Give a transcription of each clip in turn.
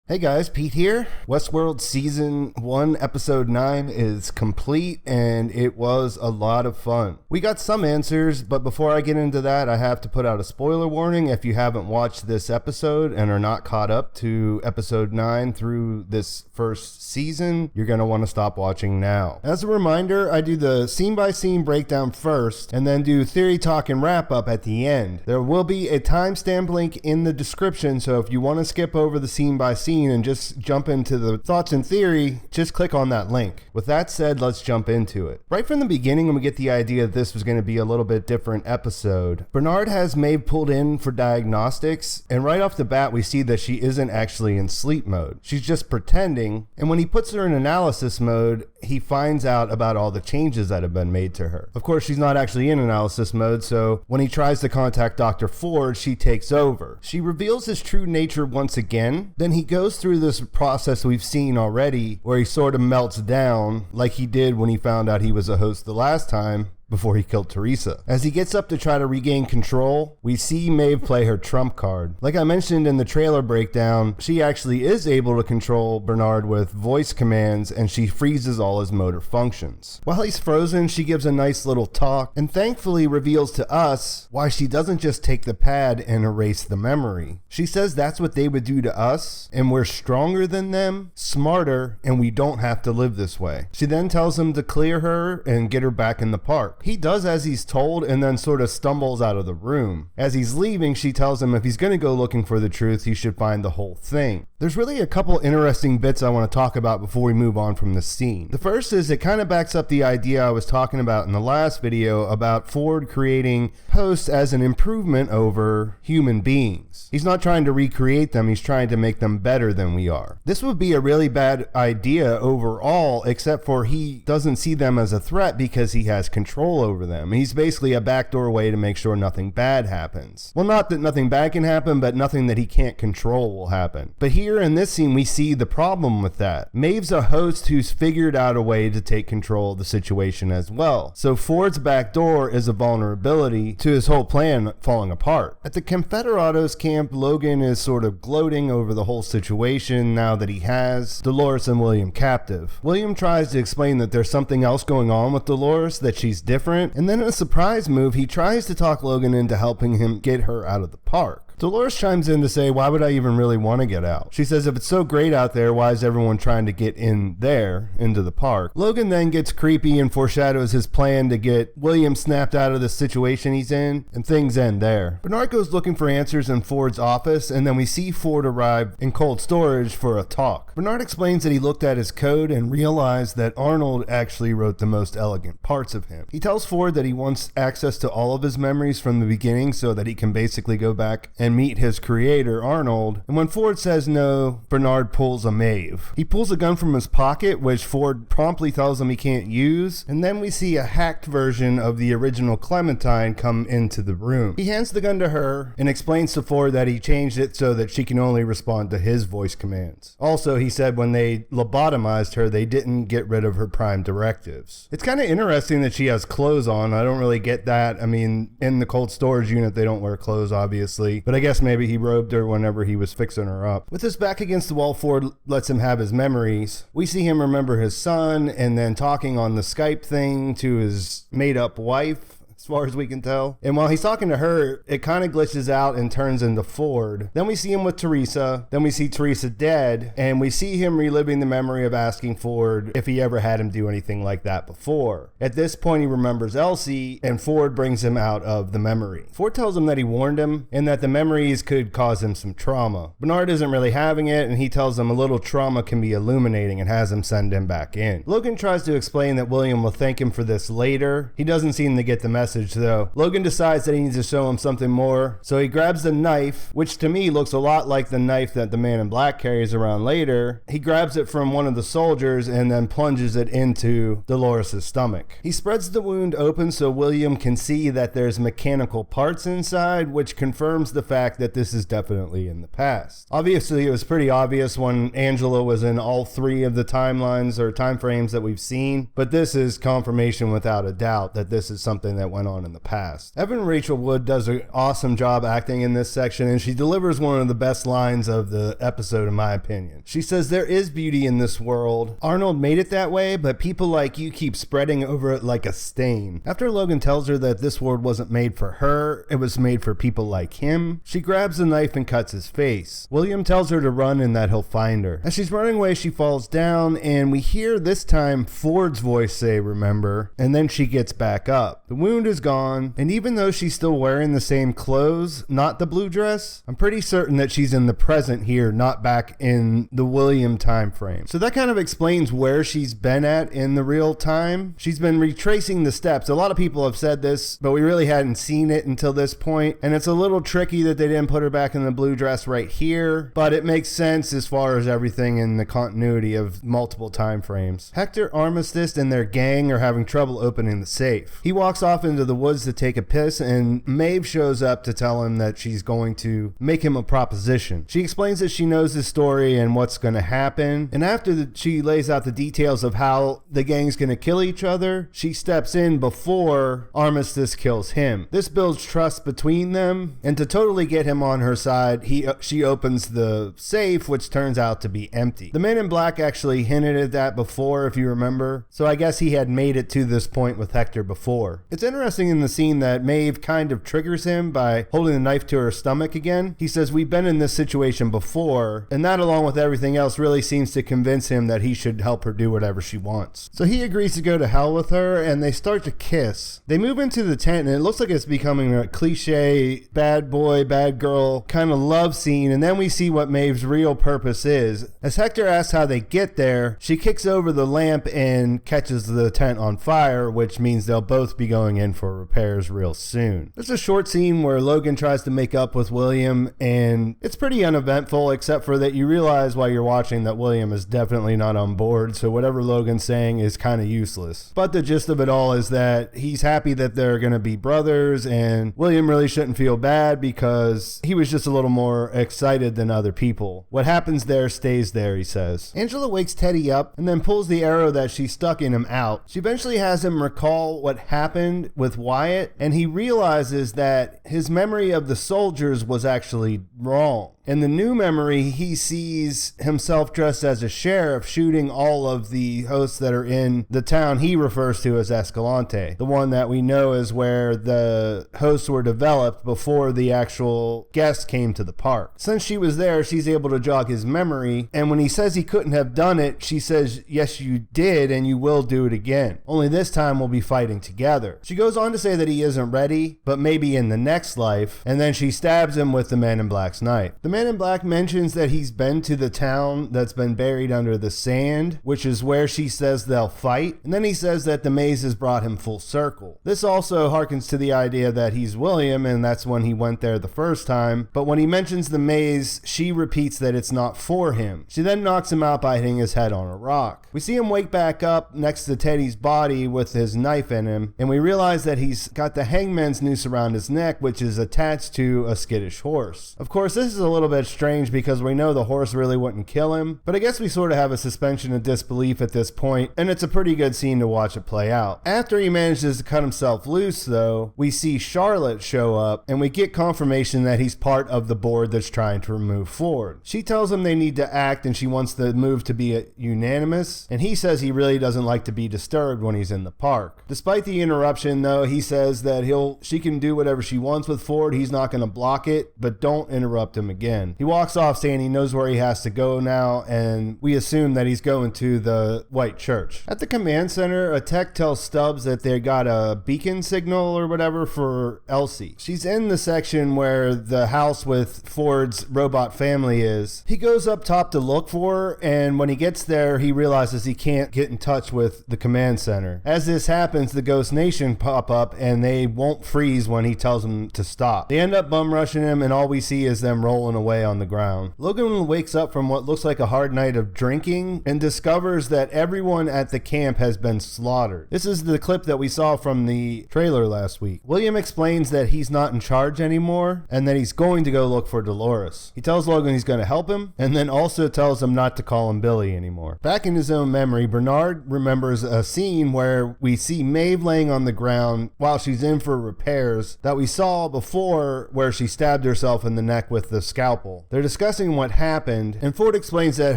Hey guys, Pete here. Westworld Season 1, Episode 9 is complete, and it was a lot of fun. We got some answers, but before I get into that, I have to put out a spoiler warning. If you haven't watched this episode and are not caught up to Episode 9 through this first season, you're going to want to stop watching now. As a reminder, I do the scene-by-scene breakdown first, and then do theory talk and wrap-up at the end. There will be a timestamp link in the description, so if you want to skip over the scene-by-scene and just jump into the thoughts and theory, just click on that link. With that said, let's jump into it. Right from the beginning, when we get the idea that this was going to be a little bit different episode, Bernard has Maeve pulled in for diagnostics, and right off the bat we see that she isn't actually in sleep mode. She's just pretending, and when he puts her in analysis mode, he finds out about all the changes that have been made to her. Of course, she's not actually in analysis mode, so when he tries to contact Dr. Ford, she takes over. She reveals his true nature once again. Then he goes through this process we've seen already, where he sort of melts down like he did when he found out he was a host the last time, before he killed Teresa. As he gets up to try to regain control, we see Maeve play her trump card. Like I mentioned in the trailer breakdown, she actually is able to control Bernard with voice commands, and she freezes all his motor functions. While he's frozen, she gives a nice little talk, and thankfully reveals to us why she doesn't just take the pad and erase the memory. She says that's what they would do to us, and we're stronger than them, smarter, and we don't have to live this way. She then tells him to clear her and get her back in the park. He does as he's told and then sort of stumbles out of the room. As he's leaving, she tells him if he's going to go looking for the truth, he should find the whole thing. There's really a couple interesting bits I want to talk about before we move on from this scene. The first is it kind of backs up the idea I was talking about in the last video about Ford creating hosts as an improvement over human beings. He's not trying to recreate them, he's trying to make them better than we are. This would be a really bad idea overall, except for he doesn't see them as a threat because he has control over them. He's basically a backdoor way to make sure nothing bad happens. Well, not that nothing bad can happen, but nothing that he can't control will happen. But here in this scene, we see the problem with that. Maeve's a host who's figured out a way to take control of the situation as well. So Ford's backdoor is a vulnerability to his whole plan falling apart. At the Confederados camp, Logan is sort of gloating over the whole situation now that he has Dolores and William captive. William tries to explain that there's something else going on with Dolores, that she's different, and then in a surprise move, he tries to talk Logan into helping him get her out of the park. Dolores chimes in to say, why would I even really want to get out? She says if it's so great out there, why is everyone trying to get in there, into the park? Logan then gets creepy and foreshadows his plan to get William snapped out of the situation he's in, and things end there. Bernard goes looking for answers in Ford's office, and then we see Ford arrive in cold storage for a talk. Bernard explains that he looked at his code and realized that Arnold actually wrote the most elegant parts of him. He tells Ford that he wants access to all of his memories from the beginning so that he can basically go back and meet his creator, Arnold. And when Ford says no, Bernard pulls a Maeve. He pulls a gun from his pocket, which Ford promptly tells him he can't use, and then we see a hacked version of the original Clementine come into the room. He hands the gun to her and explains to Ford that he changed it so that she can only respond to his voice commands. Also, he said when they lobotomized her, they didn't get rid of her prime directives. It's kind of interesting that she has clothes on. I don't really get that. I mean, in the cold storage unit, they don't wear clothes, obviously, but I guess maybe he robed her whenever he was fixing her up. With his back against the wall, Ford lets him have his memories. We see him remember his son and then talking on the Skype thing to his made-up wife, as far as we can tell. And while he's talking to her, it kind of glitches out and turns into Ford. Then we see him with Teresa. Then we see Teresa dead, and we see him reliving the memory of asking Ford if he ever had him do anything like that before. At this point, he remembers Elsie, and Ford brings him out of the memory. Ford tells him that he warned him and that the memories could cause him some trauma. Bernard isn't really having it, and he tells him a little trauma can be illuminating and has him send him back in. Logan tries to explain that William will thank him for this later. He doesn't seem to get the message though. Logan decides that he needs to show him something more, so he grabs the knife, which to me looks a lot like the knife that the man in black carries around later. He grabs it from one of the soldiers and then plunges it into Dolores' stomach. He spreads the wound open so William can see that there's mechanical parts inside, which confirms the fact that this is definitely in the past. Obviously, it was pretty obvious when Angela was in all three of the timelines or time frames that we've seen, but this is confirmation without a doubt that this is something that went on in the past. Evan Rachel Wood does an awesome job acting in this section, and she delivers one of the best lines of the episode in my opinion. She says, "There is beauty in this world. Arnold made it that way, but people like you keep spreading over it like a stain." After Logan tells her that this world wasn't made for her, it was made for people like him, she grabs a knife and cuts his face. William tells her to run and that he'll find her. As she's running away, she falls down, and we hear this time Ford's voice say, "Remember," and then she gets back up. The wound is gone, and even though she's still wearing the same clothes, not the blue dress, I'm pretty certain that she's in the present here, not back in the William time frame. So that kind of explains where she's been at in the real time. She's been retracing the steps. A lot of people have said this, but we really hadn't seen it until this point, and it's a little tricky that they didn't put her back in the blue dress right here, but it makes sense as far as everything in the continuity of multiple time frames. Hector, Armistice, and their gang are having trouble opening the safe. He walks off into the woods to take a piss, and Maeve shows up to tell him that she's going to make him a proposition. She explains that she knows his story and what's going to happen, and after she lays out the details of how the gang's going to kill each other, she steps in before Armistice kills him. This builds trust between them, and to totally get him on her side, she opens the safe, which turns out to be empty. The Man in Black actually hinted at that before, if you remember, so I guess he had made it to this point with Hector before. It's interesting in the scene that Maeve kind of triggers him by holding the knife to her stomach again. He says, "We've been in this situation before," and that, along with everything else, really seems to convince him that he should help her do whatever she wants. So he agrees to go to hell with her, and they start to kiss. They move into the tent, and it looks like it's becoming a cliche bad boy, bad girl kind of love scene, and then we see what Maeve's real purpose is. As Hector asks how they get there, she kicks over the lamp and catches the tent on fire, which means they'll both be going in for repairs real soon. There's a short scene where Logan tries to make up with William, and it's pretty uneventful, except for that you realize while you're watching that William is definitely not on board, so whatever Logan's saying is kind of useless. But the gist of it all is that he's happy that they're going to be brothers, and William really shouldn't feel bad because he was just a little more excited than other people. What happens there stays there, he says. Angela wakes Teddy up and then pulls the arrow that she stuck in him out. She eventually has him recall what happened with Wyatt, and he realizes that his memory of the soldiers was actually wrong. In the new memory, he sees himself dressed as a sheriff shooting all of the hosts that are in the town he refers to as Escalante, the one that we know is where the hosts were developed before the actual guests came to the park. Since she was there, she's able to jog his memory, and when he says he couldn't have done it, she says, "Yes, you did, and you will do it again. Only this time we'll be fighting together." She goes on to say that he isn't ready, but maybe in the next life, and then she stabs him with the Man in Black's knife. The Man in Black mentions that he's been to the town that's been buried under the sand, which is where she says they'll fight, and then he says that the maze has brought him full circle. This also harkens to the idea that he's William, and that's when he went there the first time, but when he mentions the maze, she repeats that it's not for him. She then knocks him out by hitting his head on a rock. We see him wake back up next to Teddy's body with his knife in him, and we realize that he's got the hangman's noose around his neck, which is attached to a skittish horse. Of course, this is a little bit strange because we know the horse really wouldn't kill him, but I guess we sort of have a suspension of disbelief at this point, and it's a pretty good scene to watch it play out. After he manages to cut himself loose, though, we see Charlotte show up, and we get confirmation that he's part of the board that's trying to remove Ford. She tells him they need to act, and she wants the move to be unanimous, and he says he really doesn't like to be disturbed when he's in the park. Despite the interruption, though, he says that she can do whatever she wants with Ford, he's not going to block it, but don't interrupt him again. He walks off saying he knows where he has to go now, and we assume that he's going to the White Church. At the command center, a tech tells Stubbs that they got a beacon signal or whatever for Elsie. She's in the section where the house with Ford's robot family is. He goes up top to look for her, and when he gets there, he realizes he can't get in touch with the command center. As this happens, the Ghost Nation pop up, and they won't freeze when he tells them to stop. They end up bum rushing him, and all we see is them rolling away on the ground. Logan wakes up from what looks like a hard night of drinking and discovers that everyone at the camp has been slaughtered. This is the clip that we saw from the trailer last week. William explains that he's not in charge anymore and that he's going to go look for Dolores. He tells Logan he's going to help him and then also tells him not to call him Billy anymore. Back in his own memory, Bernard remembers a scene where we see Maeve laying on the ground down while she's in for repairs that we saw before, where she stabbed herself in the neck with the scalpel. They're discussing what happened, and Ford explains that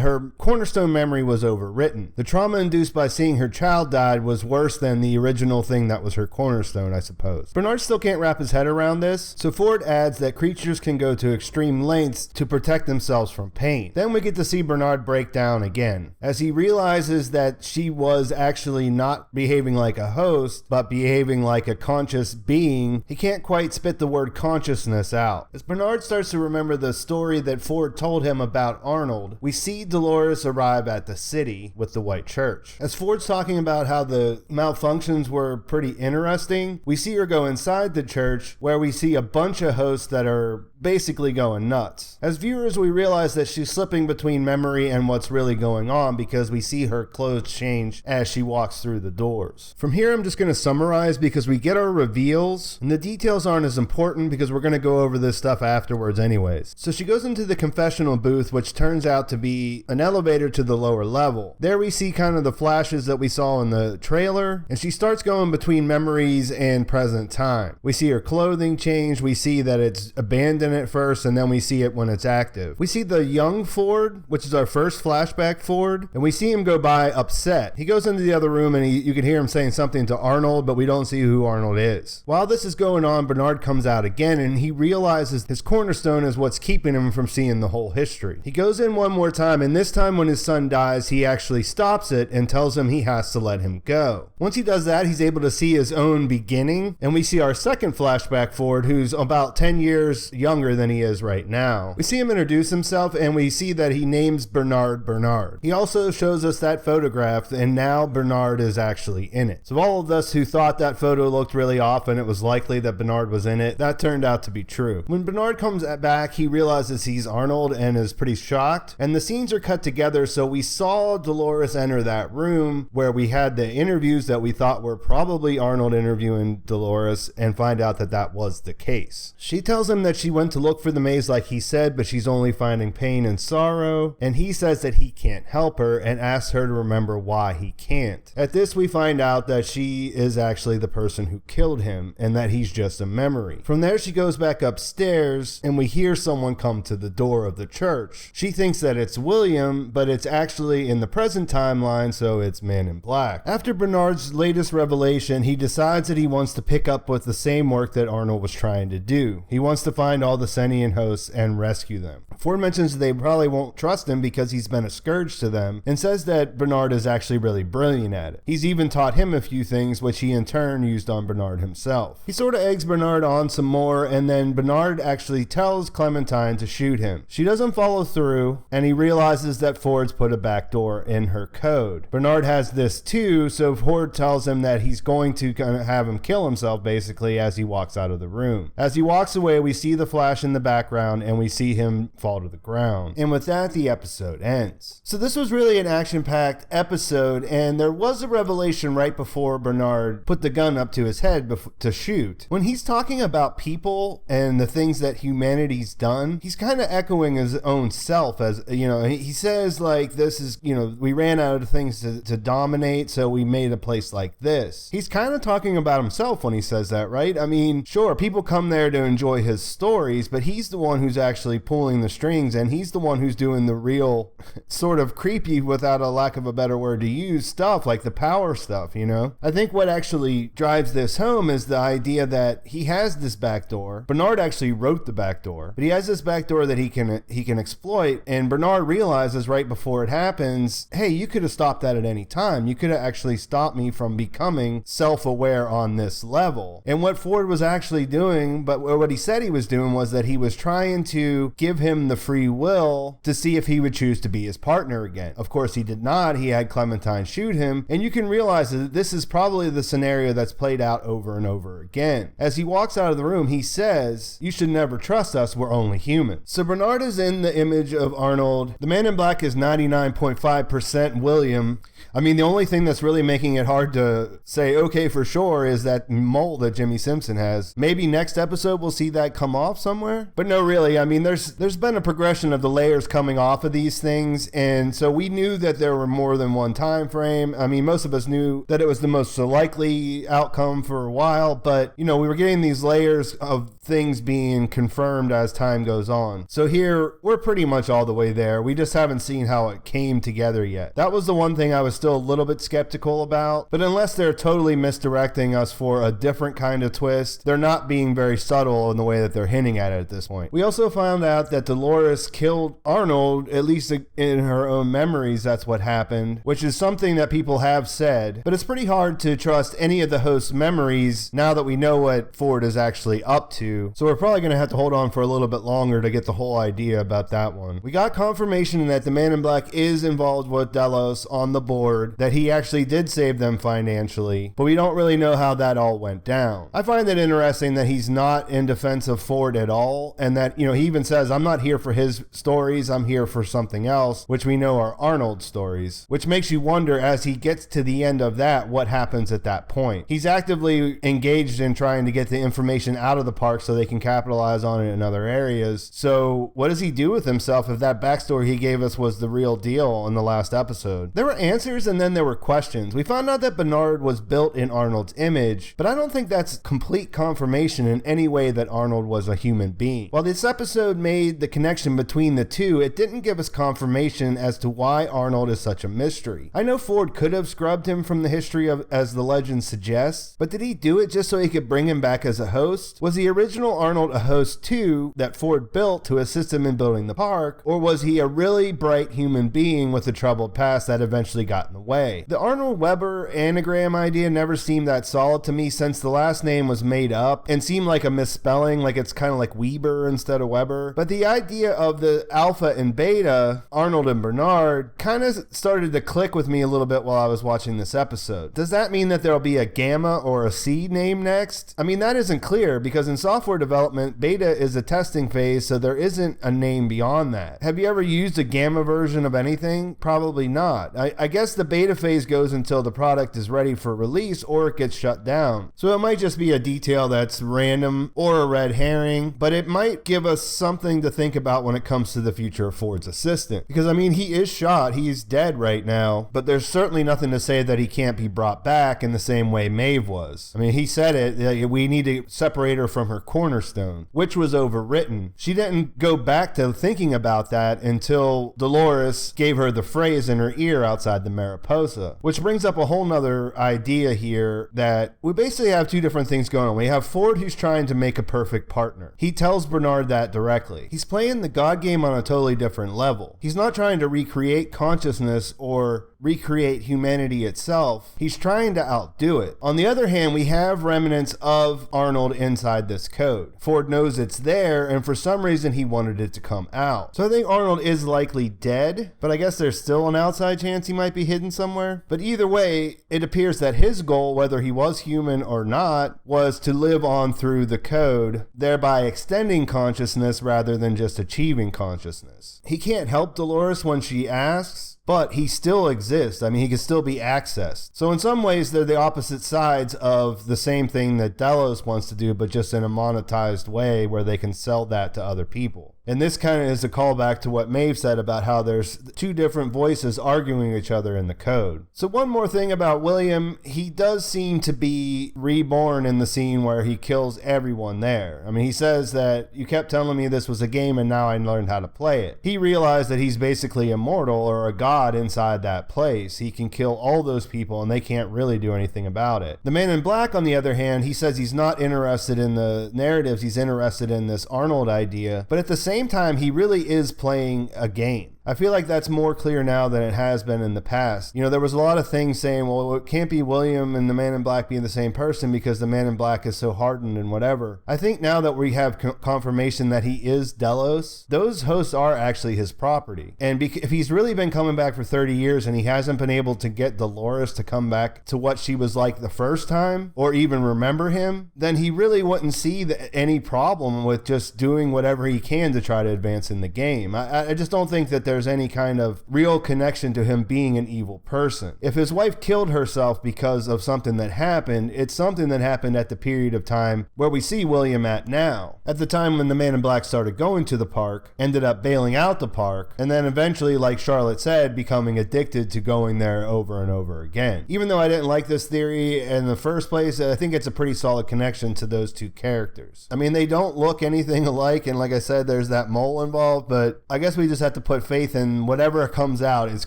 her cornerstone memory was overwritten. The trauma induced by seeing her child died was worse than the original thing that was her cornerstone, I suppose. Bernard still can't wrap his head around this, so Ford adds that creatures can go to extreme lengths to protect themselves from pain. Then we get to see Bernard break down again, as he realizes that she was actually not behaving like a host, but behaving like a conscious being. He can't quite spit the word consciousness out. As Bernard starts to remember the story that Ford told him about Arnold, we see Dolores arrive at the city with the white church. As Ford's talking about how the malfunctions were pretty interesting, we see her go inside the church, where we see a bunch of hosts that are basically going nuts. As viewers, we realize that she's slipping between memory and what's really going on, because we see her clothes change as she walks through the doors. From here, I'm just going to summarize, because we get our reveals, and the details aren't as important because we're going to go over this stuff afterwards anyways. So she goes into the confessional booth, which turns out to be an elevator to the lower level. There we see kind of the flashes that we saw in the trailer, and she starts going between memories and present time. We see her clothing change, we see that it's abandoned at first, and then we see it when it's active. We see the young Ford, which is our first flashback Ford, and we see him go by upset. He goes into the other room, and you can hear him saying something to Arnold, but we don't see who Arnold is. While this is going on, Bernard comes out again, and he realizes his cornerstone is what's keeping him from seeing the whole history. He goes in one more time, and this time when his son dies, he actually stops it and tells him he has to let him go. Once he does that, he's able to see his own beginning, and we see our second flashback Ford, who's about 10 years younger than he is right now. We see him introduce himself, and we see that he names Bernard Bernard. He also shows us that photograph, and now Bernard is actually in it. So all of us who thought that photo looked really off and it was likely that Bernard was in it, that turned out to be true. When Bernard comes back, he realizes he's Arnold and is pretty shocked, and the scenes are cut together, so we saw Dolores enter that room where we had the interviews that we thought were probably Arnold interviewing Dolores, and find out that that was the case. She tells him that she went to look for the maze like he said, but she's only finding pain and sorrow, and he says that he can't help her and asks her to remember why he can't. At this, we find out that she is actually the person who killed him, and that he's just a memory. From there, she goes back upstairs, and we hear someone come to the door of the church. She thinks that it's William, but it's actually in the present timeline, so it's Man in Black. After Bernard's latest revelation, he decides that he wants to pick up with the same work that Arnold was trying to do. He wants to find all the sentient hosts and rescue them. Ford mentions they probably won't trust him because he's been a scourge to them, and says that Bernard is actually really brilliant at it. He's even taught him a few things, which he in turn used on Bernard himself. He sort of eggs Bernard on some more, and then Bernard actually tells Clementine to shoot him. She doesn't follow through, and he realizes that Ford's put a backdoor in her code. Bernard has this too, so Ford tells him that he's going to kind of have him kill himself basically as he walks out of the room. As he walks away, we see the flash in the background, and we see him fall to the ground. And with that, the episode ends. So this was really an action-packed episode, and there was a revelation right before Bernard put the gun up to his head to shoot. When he's talking about people and the things that humanity's done, he's kind of echoing his own self. As you know, he says like, this is, you know, we ran out of things to dominate, so we made a place like this. He's kind of talking about himself when he says that, right? I mean, sure, people come there to enjoy his stories, but he's the one who's actually pulling the strings, and he's the one who's doing the real sort of creepy, without a lack of a better word to use, stuff like the power stuff, you know? I think what actually drives this home is the idea that he has this backdoor. Bernard actually wrote the backdoor, but he has this backdoor that he can exploit, and Bernard realizes right before it happens, hey, you could have stopped that at any time. You could have actually stopped me from becoming self-aware on this level. And what Ford was actually doing, but what he said he was doing, was that he was trying to give him the free will to see if he would choose to be his partner again. Of course, he did not. He had Clementine shoot him, and you can realize that this is probably the scenario that's played out over and over again. As he walks out of the room, he says, "You should never trust us, we're only human." So Bernard is in the image of Arnold. The Man in Black is 99.5% William. I mean, the only thing that's really making it hard to say okay for sure is that mole that Jimmy Simpson has. Maybe next episode we'll see that come off somewhere. But no, really, I mean, there's been a progression of the layers coming off of these things, and so we knew that there were more than one time frame. I mean, most of us knew that it was the most likely outcome for a while, but, we were getting these layers of things being confirmed as time goes on. So here, we're pretty much all the way there. We just haven't seen how it came together yet. That was the one thing I was still a little bit skeptical about, but unless they're totally misdirecting us for a different kind of twist, they're not being very subtle in the way that they're hinting at it at this point. We also found out that Dolores killed Arnold, at least in her own memories, that's what happened, which is something that people have said, but it's pretty hard to trust any of the host's memories now that we know what Ford is actually up to. So we're probably going to have to hold on for a little bit longer to get the whole idea about that one. We got confirmation that the Man in Black is involved with Delos on the board, that he actually did save them financially, but we don't really know how that all went down. I find it interesting that he's not in defense of Ford at all, and that, he even says, I'm not here for his stories, I'm here for something else, which we know are Arnold's stories, which makes you wonder as he gets to the end of that, what happens at that point. He's actively engaged in trying to get the information out of the park so they can capitalize on it in other areas. So what does he do with himself if that backstory he gave us was the real deal in the last episode? There were answers and then there were questions. We found out that Bernard was built in Arnold's image, but I don't think that's complete confirmation in any way that Arnold was a human being. While this episode made the connection between the two, it didn't give us confirmation as to why Arnold is such a mystery. I know Ford could have scrubbed him from the history of, as the legend suggests, but did he do it just so he could bring him back as a host? Was the original Arnold a host too that Ford built to assist him in building the park, or was he a really bright human being with a troubled past that eventually got in the way? The Arnold Weber anagram idea never seemed that solid to me since the last name was made up and seemed like a misspelling, like it's kind of like Weber instead of Weber. But the idea of the alpha and beta, Arnold and Bernard, kind of started to click with me a little bit while I was watching this episode. Does that mean that there'll be a gamma or a C name next? I mean, that isn't clear because in software development, beta is a testing phase, so there isn't a name beyond that. Have you ever used a gamma version of anything? Probably not. I guess the beta phase goes until the product is ready for release or it gets shut down. So it might just be a detail that's random or a red herring, but it might give us something to think about when it comes to the future of Ford's assistant. Because I mean, he is shot, he's dead right now, but there's certainly nothing to say that he can't be brought back in the same way Maeve was. I mean, he said it, we need to separate her from her cornerstone, which was overwritten. She didn't go back to thinking about that until Dolores gave her the phrase in her ear outside the Mariposa, which brings up a whole nother idea here that we basically have two different things going on. We have Ford who's trying to make a perfect partner. He tells Bernard that directly. He's playing the God game on a totally different level. He's not trying to recreate consciousness or recreate humanity itself. He's trying to outdo it. On the other hand, we have remnants of Arnold inside this code. Ford knows it's there, and for some reason he wanted it to come out. So I think Arnold is likely dead, but I guess there's still an outside chance he might be hidden somewhere. But either way, it appears that his goal, whether he was human or not, was to live on through the code, thereby extending consciousness rather than just achieving consciousness. He can't help Dolores when she asks, but he still exists. I mean, he can still be accessed. So in some ways, they're the opposite sides of the same thing that Delos wants to do, but just in a monetized way where they can sell that to other people. And this kind of is a callback to what Maeve said about how there's two different voices arguing each other in the code. So one more thing about William, he does seem to be reborn in the scene where he kills everyone there. I mean, he says that you kept telling me this was a game and now I learned how to play it. He realized that he's basically immortal or a god inside that place. He can kill all those people and they can't really do anything about it. The Man in Black, on the other hand, he says he's not interested in the narratives, he's interested in this Arnold idea, but at the same time, he really is playing a game. I feel like that's more clear now than it has been in the past. You know, there was a lot of things saying, well, it can't be William and the Man in Black being the same person because the Man in Black is so hardened and whatever. I think now that we have confirmation that he is Delos, those hosts are actually his property. And if he's really been coming back for 30 years and he hasn't been able to get Dolores to come back to what she was like the first time or even remember him, then he really wouldn't see any problem with just doing whatever he can to try to advance in the game. I just don't think that there's there's any kind of real connection to him being an evil person. If his wife killed herself because of something that happened, it's something that happened at the period of time where we see William at now. At the time when the Man in Black started going to the park, ended up bailing out the park, and then eventually, like Charlotte said, becoming addicted to going there over and over again. Even though I didn't like this theory in the first place, I think it's a pretty solid connection to those two characters. I mean, they don't look anything alike, and like I said, there's that mole involved, but I guess we just have to put faith in whatever comes out is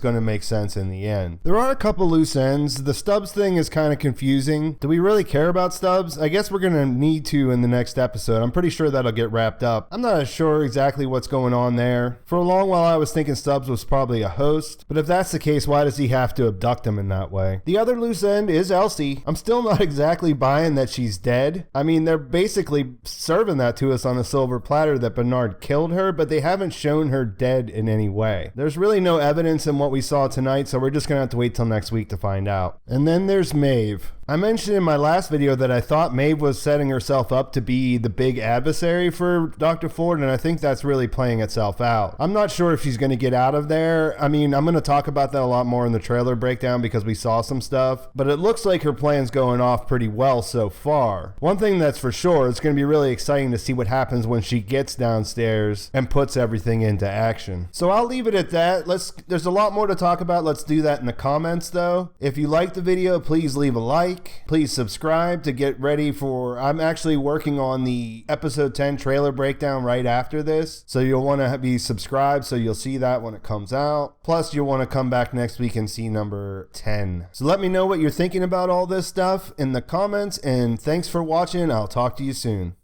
going to make sense in the end. There are a couple loose ends. The Stubbs thing is kind of confusing. Do we really care about Stubbs? I guess we're going to need to in the next episode. I'm pretty sure that'll get wrapped up. I'm not sure exactly what's going on there. For a long while, I was thinking Stubbs was probably a host, but if that's the case, why does he have to abduct him in that way? The other loose end is Elsie. I'm still not exactly buying that she's dead. I mean, they're basically serving that to us on a silver platter that Bernard killed her, but they haven't shown her dead in any way. There's really no evidence in what we saw tonight, so we're just gonna have to wait till next week to find out. And then there's Maeve. I mentioned in my last video that I thought Maeve was setting herself up to be the big adversary for Dr. Ford, and I think that's really playing itself out. I'm not sure if she's going to get out of there. I mean, I'm going to talk about that a lot more in the trailer breakdown because we saw some stuff, but it looks like her plan's going off pretty well so far. One thing that's for sure, it's going to be really exciting to see what happens when she gets downstairs and puts everything into action. So I'll leave it at that. There's a lot more to talk about. Let's do that in the comments though. If you liked the video, please leave a like. Please subscribe to get ready for, I'm actually working on the episode 10 trailer breakdown right after this. So you'll want to be subscribed so you'll see that when it comes out. Plus you'll want to come back next week and see number 10. So let me know what you're thinking about all this stuff in the comments, and thanks for watching. I'll talk to you soon.